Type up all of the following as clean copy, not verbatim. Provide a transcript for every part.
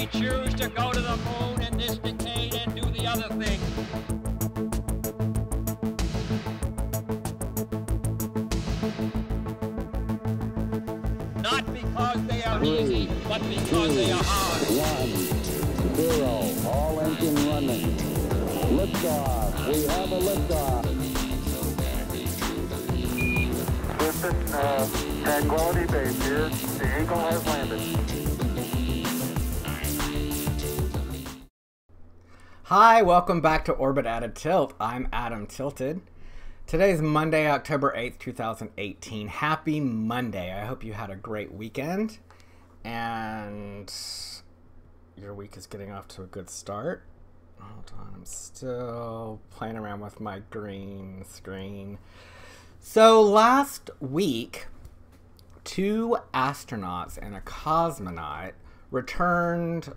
may choose to go to the moon in this decade and do the other thing. Not because they are easy, but because they are hard. 1, 0, all engine running. Liftoff. We have a liftoff. Listen, Tranquility Base here. The Eagle has landed. Hi, welcome back to Orbit at a Tilt. I'm Adam Tilted. Today's Monday, October 8th, 2018. Happy Monday. I hope you had a great weekend and your week is getting off to a good start. Hold on, I'm still playing around with my green screen. So last week, 2 astronauts and a cosmonaut returned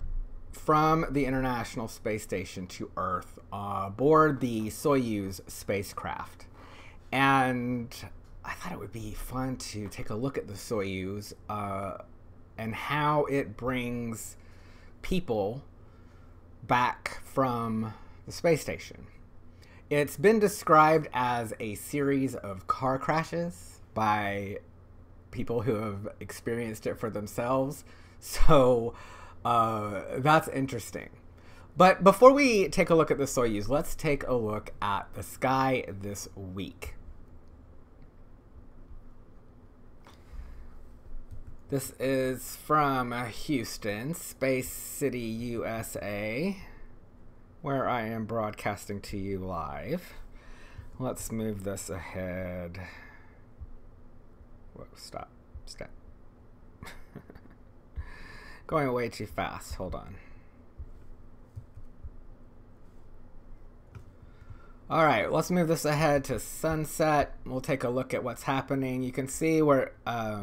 from the International Space Station to Earth aboard the Soyuz spacecraft. And I thought it would be fun to take a look at the Soyuz and how it brings people back from the space station. It's been described as a series of car crashes by people who have experienced it for themselves. So that's interesting. But before we take a look at the Soyuz, let's take a look at the sky this week. This is from Houston, Space City, USA, where I am broadcasting to you live. Let's move this ahead. Whoa, stop. Going way too fast. Hold on. All right, let's move this ahead to sunset. We'll take a look at what's happening. You can see where the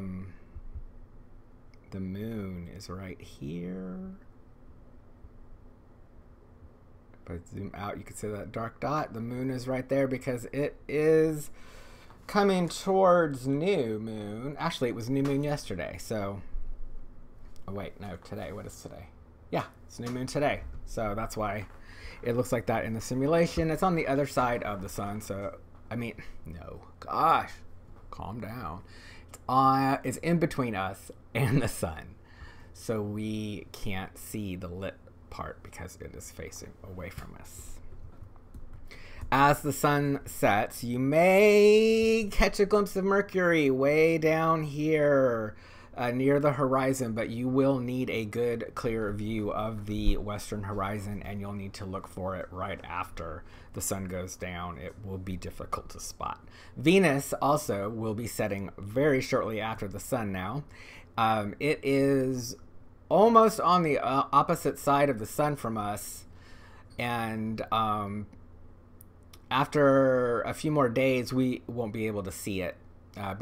moon is right here. If I zoom out, you can see that dark dot. The moon is right there because it is coming towards new moon. Actually, it was new moon yesterday, so... Oh, wait, no, today. What is today? Yeah, it's new moon today. So that's why it looks like that in the simulation. It's on the other side of the sun, so... I mean, no. Gosh, calm down. It's in between us and the sun, so we can't see the lit part because it is facing away from us. As the sun sets, you may catch a glimpse of Mercury way down here near the horizon, but you will need a good clear view of the western horizon, and you'll need to look for it right after the sun goes down. It will be difficult to spot. Venus also will be setting very shortly after the sun now. It is almost on the opposite side of the sun from us, and after a few more days we won't be able to see it.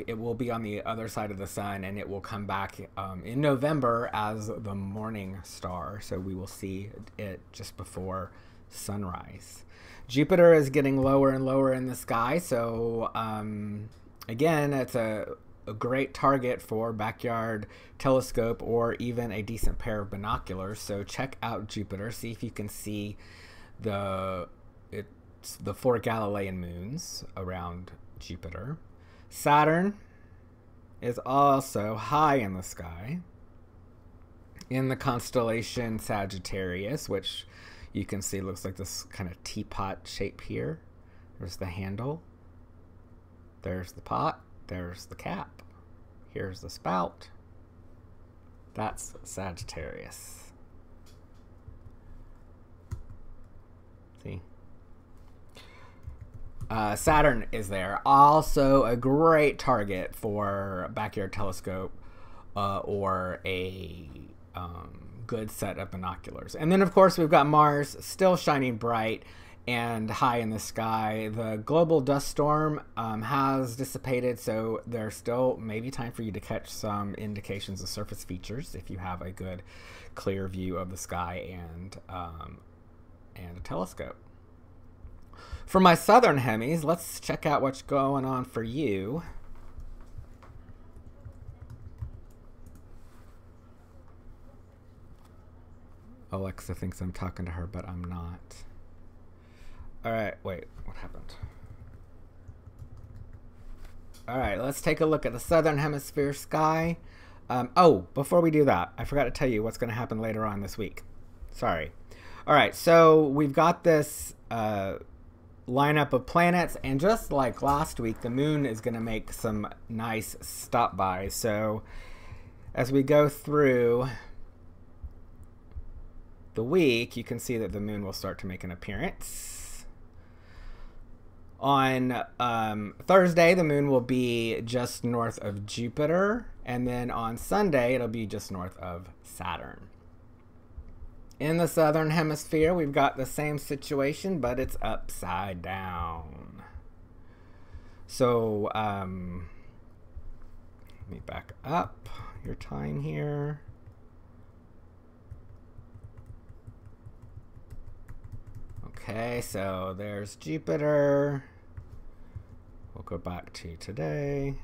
It will be on the other side of the sun, and it will come back in November as the morning star, so we will see it just before sunrise. Jupiter is getting lower and lower in the sky, so again, it's a great target for backyard telescope or even a decent pair of binoculars. So check out Jupiter, see if you can see the 4 Galilean moons around Jupiter. Saturn is also high in the sky in the constellation Sagittarius, which you can see looks like this kind of teapot shape here. There's the handle. There's the pot. There's the cap. Here's the spout. That's Sagittarius. See? Saturn is there. Also a great target for backyard telescope or a good set of binoculars. And then, of course, we've got Mars still shining bright and high in the sky. The global dust storm has dissipated, so there's still maybe time for you to catch some indications of surface features if you have a good clear view of the sky and a telescope. For my southern hemis, let's check out what's going on for you. Alexa thinks I'm talking to her, but I'm not. All right, wait, what happened? All right, let's take a look at the southern hemisphere sky. Oh, before we do that, I forgot to tell you what's going to happen later on this week. Sorry. All right, so we've got this lineup of planets, and just like last week, the moon is going to make some nice stop-bys. So as we go through the week, you can see that the moon will start to make an appearance. On Thursday, the moon will be just north of Jupiter, and then on Sunday, it'll be just north of Saturn. In the southern hemisphere, we've got the same situation, but it's upside down. So, let me back up your time here. Okay, so there's Jupiter. We'll go back to today.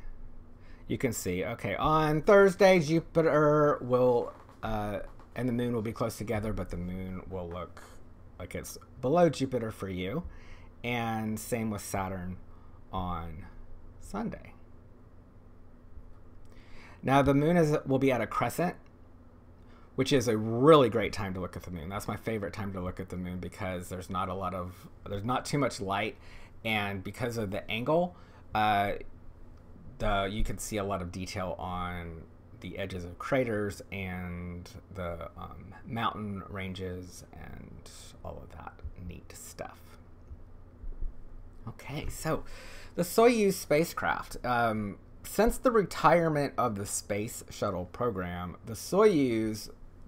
You can see, okay, on Thursday, Jupiter will, and the moon will be close together, but the moon will look like it's below Jupiter for you. And same with Saturn on Sunday. Now the moon will be at a crescent, which is a really great time to look at the moon. That's my favorite time to look at the moon because there's not too much light, and because of the angle, you can see a lot of detail on the edges of craters and the mountain ranges and all of that neat stuff. Okay, so the Soyuz spacecraft. Since the retirement of the space shuttle program, the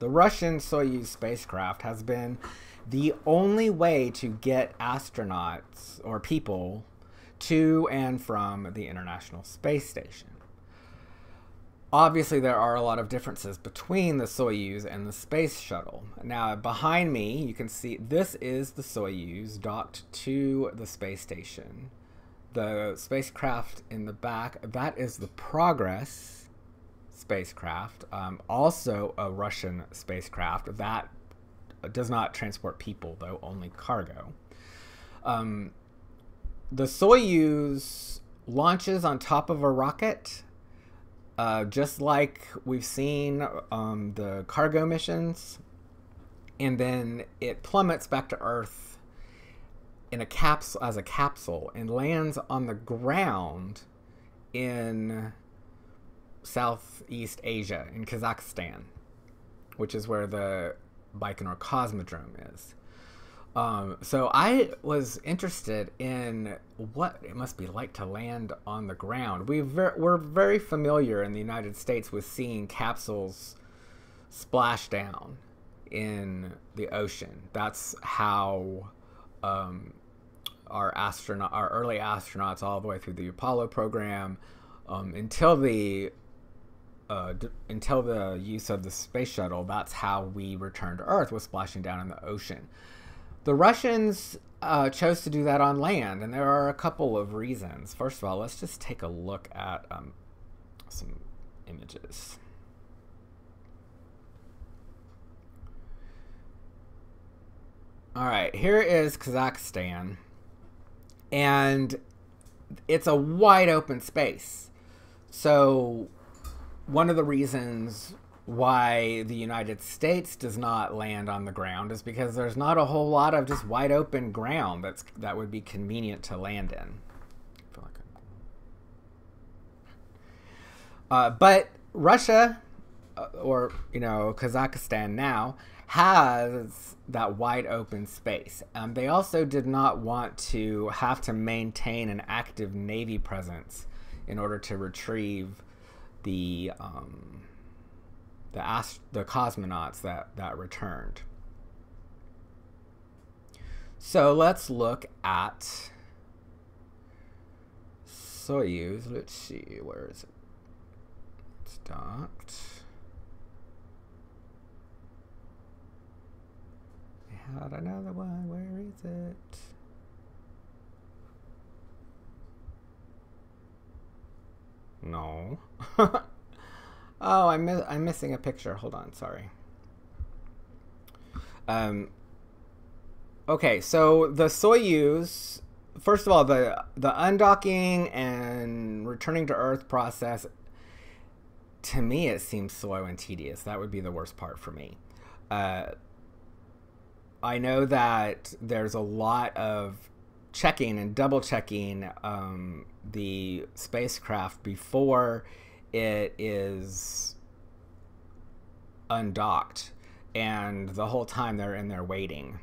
Russian Soyuz spacecraft has been the only way to get astronauts or people to and from the International Space Station. Obviously, there are a lot of differences between the Soyuz and the space shuttle. Now, behind me, you can see this is the Soyuz docked to the space station. The spacecraft in the back, that is the Progress spacecraft, also a Russian spacecraft that does not transport people, though only cargo. The Soyuz launches on top of a rocket, just like we've seen the cargo missions, and then it plummets back to Earth in a capsule and lands on the ground in Southeast Asia, in Kazakhstan, which is where the Baikonur Cosmodrome is. So I was interested in what it must be like to land on the ground. We're very familiar in the United States with seeing capsules splash down in the ocean. That's how our early astronauts, all the way through the Apollo program, until the use of the space shuttle, that's how we returned to Earth, was splashing down in the ocean. The Russians chose to do that on land, and there are a couple of reasons. First of all, let's just take a look at some images. All right, here is Kazakhstan, and it's a wide open space. So one of the reasons why the United States does not land on the ground is because there's not a whole lot of just wide open ground that would be convenient to land in. But Russia, or Kazakhstan now, has that wide open space. They also did not want to have to maintain an active Navy presence in order to retrieve the cosmonauts that returned. So let's look at Soyuz. Let's see, where is it? It's docked. I had another one. Where is it? No. Oh, I'm missing a picture. Hold on, sorry. Okay, so the Soyuz, first of all, the undocking and returning to Earth process, to me, it seems slow and tedious. That would be the worst part for me. I know that there's a lot of checking and double checking the spacecraft before it is undocked, and the whole time they're in there waiting.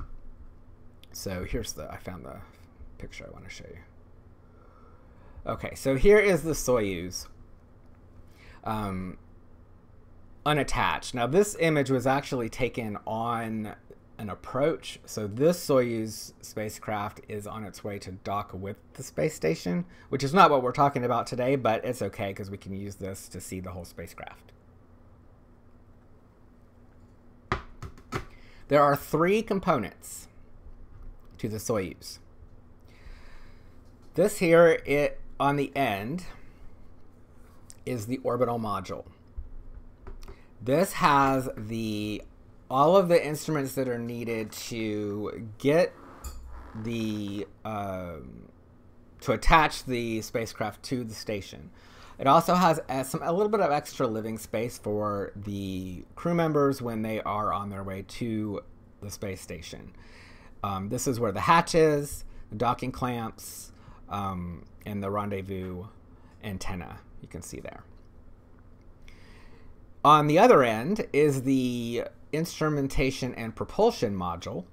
So I found the picture I want to show you. Okay, so here is the Soyuz unattached. Now this image was actually taken on an approach. So this Soyuz spacecraft is on its way to dock with the space station, which is not what we're talking about today, but it's okay because we can use this to see the whole spacecraft. There are 3 components to the Soyuz. This here, on the end, is the orbital module. This has all of the instruments that are needed to get to attach the spacecraft to the station. It also has a little bit of extra living space for the crew members when they are on their way to the space station. This is where the hatch is, the docking clamps, and the rendezvous antenna you can see there. On the other end is the instrumentation and propulsion module,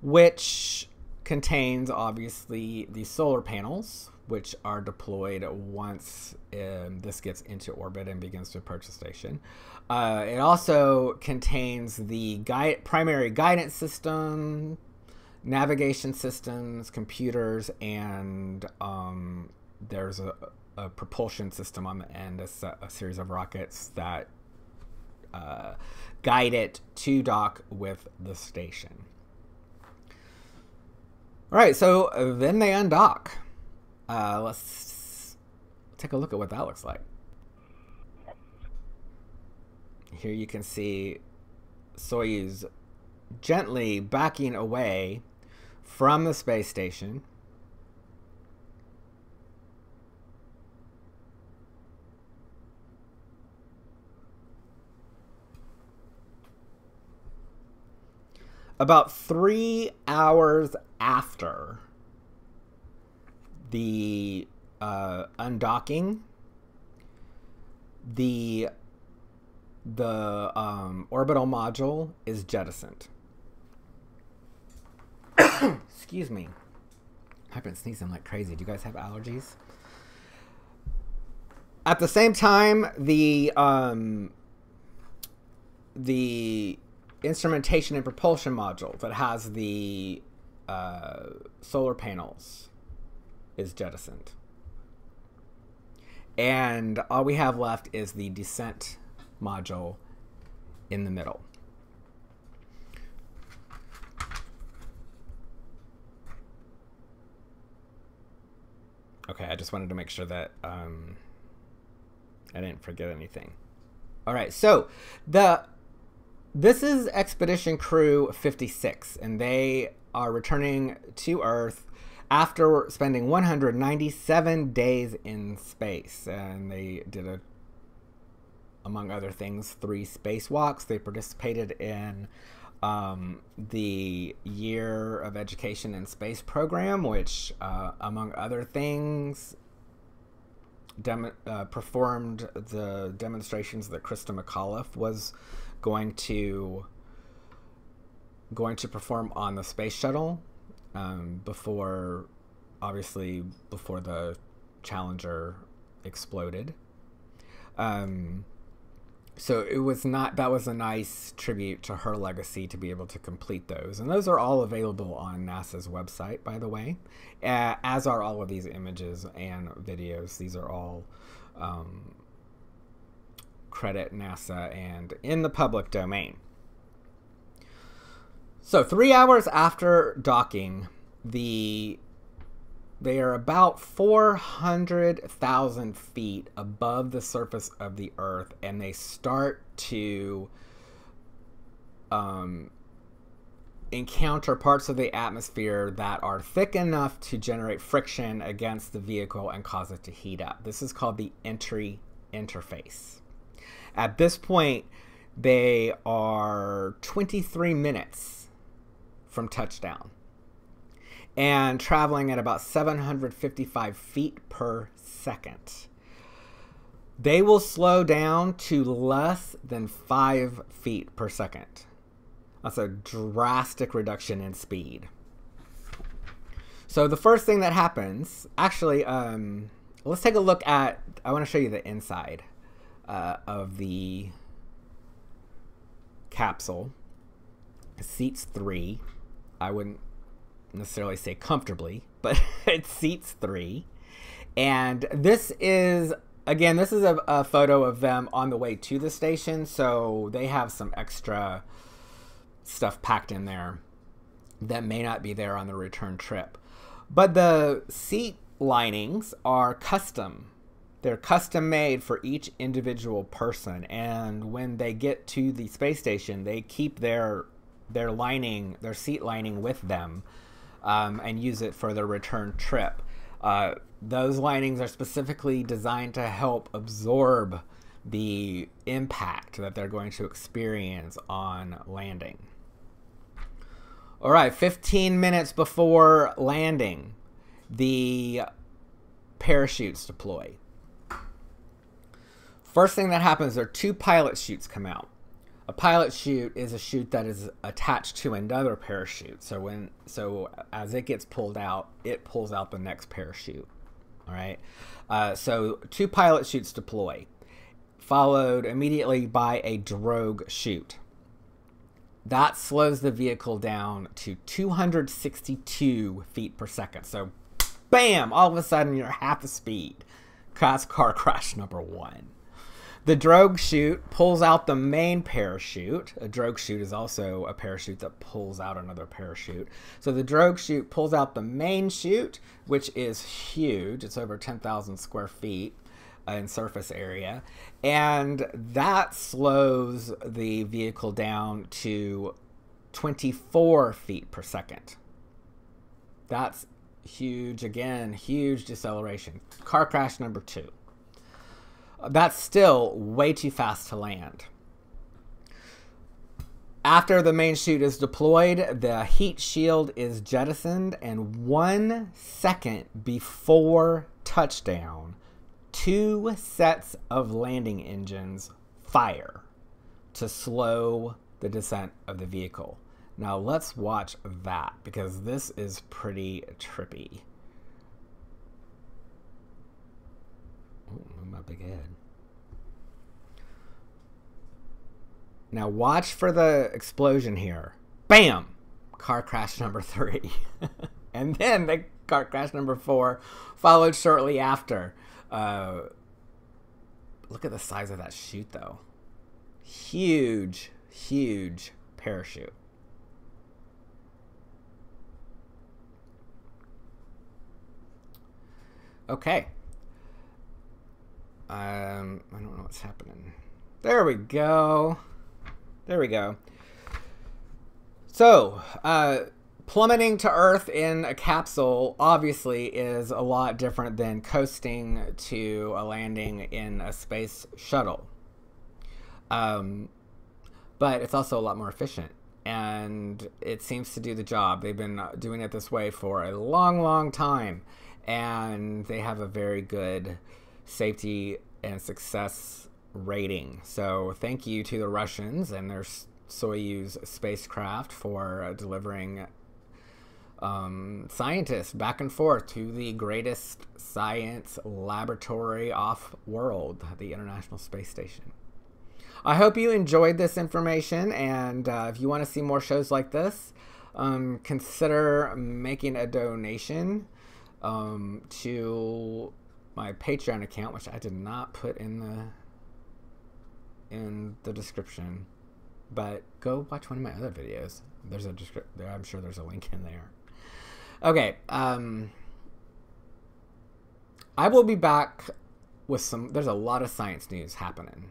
which contains obviously the solar panels, which are deployed once this gets into orbit and begins to approach the station. It also contains the primary guidance system, navigation systems, computers, and there's a propulsion system on the end, a series of rockets that guide it to dock with the station. All right, so then they undock. Let's take a look at what that looks like. Here you can see Soyuz gently backing away from the space station. About 3 hours after the undocking, the orbital module is jettisoned. Excuse me. I've been sneezing like crazy. Do you guys have allergies? At the same time, the instrumentation and propulsion module that has the solar panels is jettisoned. And all we have left is the descent module in the middle. Okay, I just wanted to make sure that I didn't forget anything. All right, so this is Expedition Crew 56, and they are returning to Earth after spending 197 days in space. And they did, among other things, 3 spacewalks. They participated in the Year of Education in Space program, which, among other things, performed the demonstrations that Krista McAuliffe was going to perform on the space shuttle before the Challenger exploded. So that was a nice tribute to her legacy to be able to complete those. And those are all available on NASA's website, by the way, as are all of these images and videos. These are all credit NASA and in the public domain. So 3 hours after docking, they are about 400,000 feet above the surface of the Earth, and they start to encounter parts of the atmosphere that are thick enough to generate friction against the vehicle and cause it to heat up. This is called the entry interface. At this point, they are 23 minutes from touchdown and traveling at about 755 feet per second. They will slow down to less than 5 feet per second. That's a drastic reduction in speed. So the first thing that happens, actually, let's take a look at, I want to show you the inside of the capsule. It seats 3. I wouldn't necessarily say comfortably, but it seats 3. And this is, again, this is a photo of them on the way to the station, so they have some extra stuff packed in there that may not be there on the return trip. But the seat linings are custom. They're custom made for each individual person, and when they get to the space station, they keep their lining, their seat lining with them, and use it for their return trip. Those linings are specifically designed to help absorb the impact that they're going to experience on landing. All right, 15 minutes before landing, the parachutes deploy. First thing that happens are 2 pilot chutes come out. A pilot chute is a chute that is attached to another parachute. So as it gets pulled out, it pulls out the next parachute. All right. So 2 pilot chutes deploy, followed immediately by a drogue chute. That slows the vehicle down to 262 feet per second. So, bam! All of a sudden, you're half the speed. That's car crash number 1. The drogue chute pulls out the main parachute. A drogue chute is also a parachute that pulls out another parachute. So the drogue chute pulls out the main chute, which is huge. It's over 10,000 square feet in surface area. And that slows the vehicle down to 24 feet per second. That's huge. Again, huge deceleration. Car crash number 2. That's still way too fast to land. After the main chute is deployed, the heat shield is jettisoned, and 1 second before touchdown, 2 sets of landing engines fire to slow the descent of the vehicle. Now let's watch that, because this is pretty trippy. Oh, my big head. Now watch for the explosion here. Bam! Car crash number 3. And then the car crash number 4 followed shortly after. Look at the size of that chute, though. Huge, huge parachute. Okay. I don't know what's happening. There we go. There we go. So, plummeting to Earth in a capsule obviously is a lot different than coasting to a landing in a space shuttle. But it's also a lot more efficient, and it seems to do the job. They've been doing it this way for a long, long time, and they have a very good safety and success rating. So thank you to the Russians and their Soyuz spacecraft for delivering scientists back and forth to the greatest science laboratory off-world, the International Space Station. I hope you enjoyed this information, and if you want to see more shows like this, consider making a donation to my Patreon account, which I did not put in the description, but go watch one of my other videos. There's a description. I'm sure there's a link in there. Okay, I will be back with some. There's a lot of science news happening.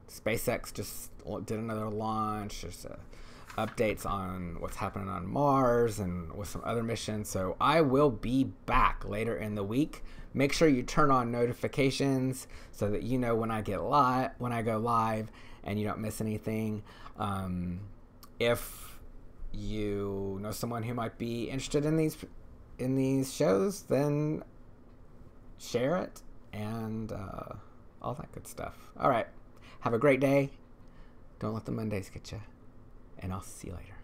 SpaceX just did another launch. There's updates on what's happening on Mars and with some other missions. So I will be back later in the week. Make sure you turn on notifications so that you know when I go live, and you don't miss anything. If you know someone who might be interested in these shows, then share it and all that good stuff. All right. Have a great day. Don't let the Mondays get you. And I'll see you later.